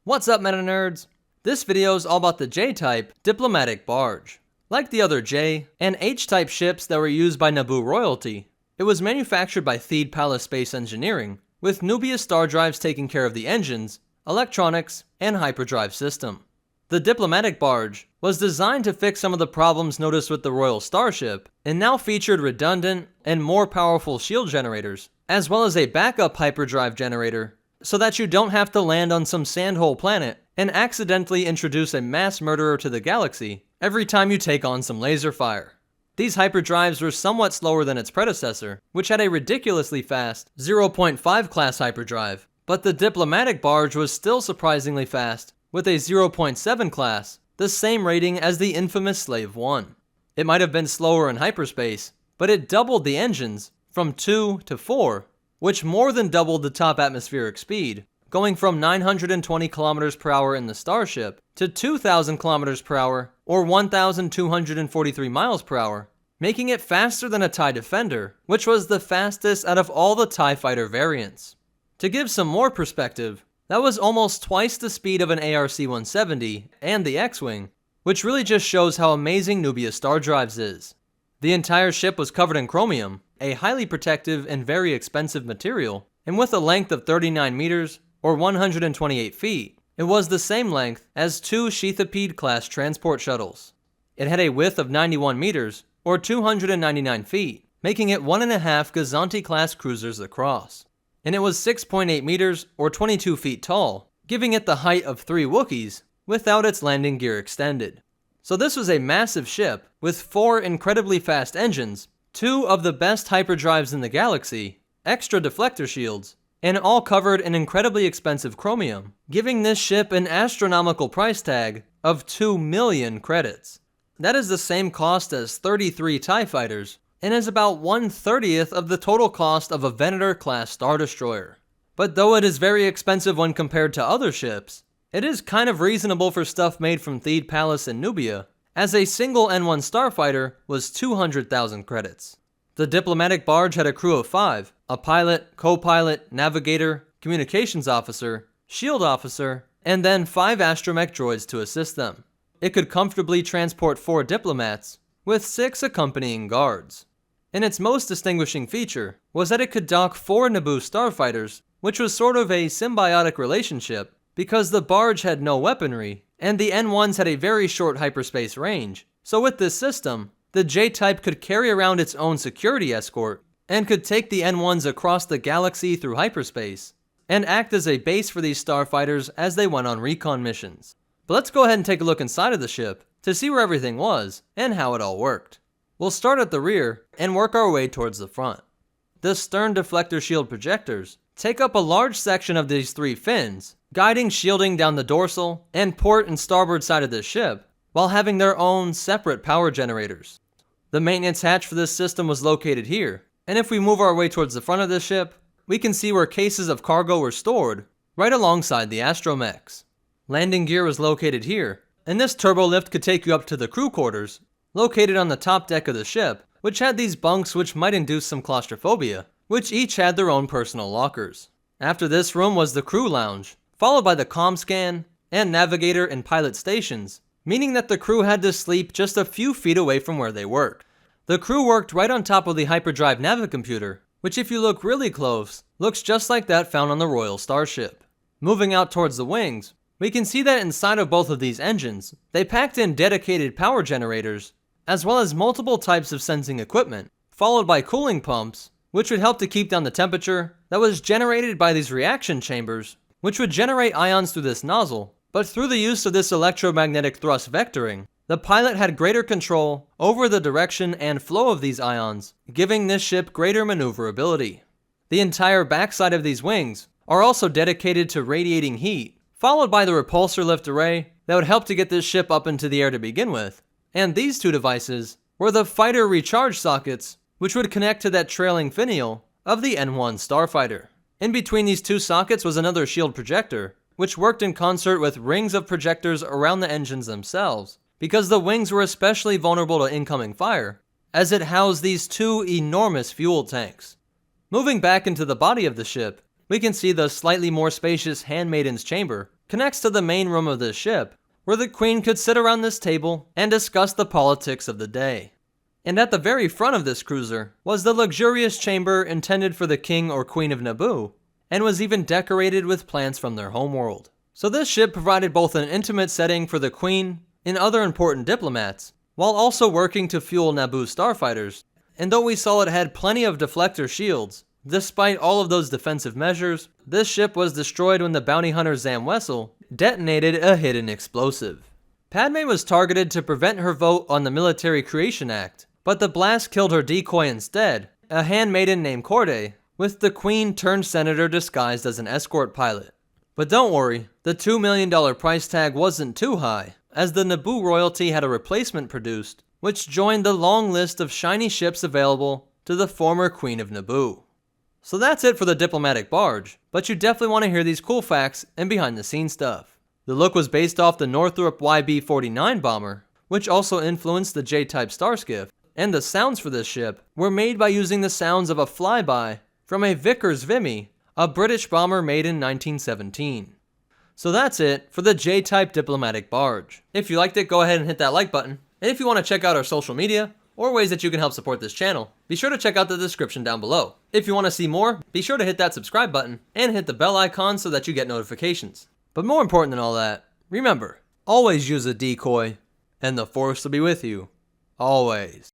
What's up, meta nerds? This video is all about the J-Type Diplomatic Barge. Like the other J and H-type ships that were used by Naboo royalty, it was manufactured by Theed Palace Space Engineering, with Nubia star drives taking care of the engines, electronics, and hyperdrive system. The Diplomatic Barge was designed to fix some of the problems noticed with the Royal Starship, and now featured redundant and more powerful shield generators, as well as a backup hyperdrive generator, so that you don't have to land on some sandhole planet and accidentally introduce a mass murderer to the galaxy every time you take on some laser fire. These hyperdrives were somewhat slower than its predecessor, which had a ridiculously fast 0.5 class hyperdrive, but the Diplomatic Barge was still surprisingly fast, with a 0.7 class, the same rating as the infamous Slave 1. It might have been slower in hyperspace, but it doubled the engines from 2 to 4, which more than doubled the top atmospheric speed, going from 920 km per hour in the Starship to 2,000 km per hour or 1,243 miles per hour, making it faster than a TIE Defender, which was the fastest out of all the TIE Fighter variants. To give some more perspective, that was almost twice the speed of an ARC-170 and the X-Wing, which really just shows how amazing Nubia Star Drives is. The entire ship was covered in chromium, a highly protective and very expensive material, and with a length of 39 meters or 128 feet, it was the same length as two Sheathipede-class transport shuttles. It had a width of 91 meters or 299 feet, making it 1.5 Gazanti-class cruisers across. And it was 6.8 meters or 22 feet tall, giving it the height of 3 Wookiees without its landing gear extended. So this was a massive ship with 4 incredibly fast engines, 2 of the best hyperdrives in the galaxy, extra deflector shields, and all covered in incredibly expensive chromium, giving this ship an astronomical price tag of 2 million credits. That is the same cost as 33 TIE fighters, and is about 1/30th of the total cost of a Venator-class Star Destroyer. But though it is very expensive when compared to other ships, it is kind of reasonable for stuff made from Theed Palace and Nubia, as a single N1 Starfighter was 200,000 credits. The Diplomatic Barge had a crew of 5, a pilot, co-pilot, navigator, communications officer, shield officer, and then 5 astromech droids to assist them. It could comfortably transport 4 diplomats, with 6 accompanying guards. And its most distinguishing feature was that it could dock 4 Naboo Starfighters, which was sort of a symbiotic relationship, because the barge had no weaponry, and the N1s had a very short hyperspace range. So with this system, the J-Type could carry around its own security escort, and could take the N1s across the galaxy through hyperspace, and act as a base for these starfighters as they went on recon missions. But let's go ahead and take a look inside of the ship, to see where everything was, and how it all worked. We'll start at the rear, and work our way towards the front. The stern deflector shield projectors take up a large section of these 3 fins, guiding shielding down the dorsal and port and starboard side of the ship, while having their own separate power generators. The maintenance hatch for this system was located here, and if we move our way towards the front of this ship, we can see where cases of cargo were stored, right alongside the astromechs. Landing gear was located here, and this turbo lift could take you up to the crew quarters, located on the top deck of the ship, which had these bunks which might induce some claustrophobia, which each had their own personal lockers. After this room was the crew lounge, followed by the comm scan, and navigator and pilot stations, meaning that the crew had to sleep just a few feet away from where they worked. The crew worked right on top of the hyperdrive navicomputer, which if you look really close, looks just like that found on the Royal Starship. Moving out towards the wings, we can see that inside of both of these engines, they packed in dedicated power generators, as well as multiple types of sensing equipment, followed by cooling pumps, which would help to keep down the temperature that was generated by these reaction chambers, which would generate ions through this nozzle. But through the use of this electromagnetic thrust vectoring, the pilot had greater control over the direction and flow of these ions, giving this ship greater maneuverability. The entire backside of these wings are also dedicated to radiating heat, followed by the repulsor lift array that would help to get this ship up into the air to begin with. And these 2 devices were the fighter recharge sockets, which would connect to that trailing finial of the N1 Starfighter. In between these 2 sockets was another shield projector, which worked in concert with rings of projectors around the engines themselves, because the wings were especially vulnerable to incoming fire, as it housed these 2 enormous fuel tanks. Moving back into the body of the ship, we can see the slightly more spacious Handmaiden's chamber connects to the main room of this ship, where the Queen could sit around this table and discuss the politics of the day. And at the very front of this cruiser was the luxurious chamber intended for the King or Queen of Naboo, and was even decorated with plants from their homeworld. So this ship provided both an intimate setting for the Queen and other important diplomats, while also working to fuel Naboo starfighters. And though we saw it had plenty of deflector shields, despite all of those defensive measures, this ship was destroyed when the bounty hunter Zam Wesell detonated a hidden explosive. Padme was targeted to prevent her vote on the Military Creation Act, but the blast killed her decoy instead, a handmaiden named Corday, with the Queen turned senator disguised as an escort pilot. But don't worry, the $2 million price tag wasn't too high, as the Naboo royalty had a replacement produced, which joined the long list of shiny ships available to the former Queen of Naboo. So that's it for the Diplomatic Barge, but you definitely want to hear these cool facts and behind the scenes stuff. The look was based off the Northrop YB-49 bomber, which also influenced the J-Type Skiff, and the sounds for this ship were made by using the sounds of a flyby from a Vickers Vimy, a British bomber made in 1917. So that's it for the J-Type Diplomatic Barge. If you liked it, go ahead and hit that like button. And if you want to check out our social media, or ways that you can help support this channel, be sure to check out the description down below. If you want to see more, be sure to hit that subscribe button and hit the bell icon so that you get notifications. But more important than all that, remember, always use a decoy, and the Force will be with you, always.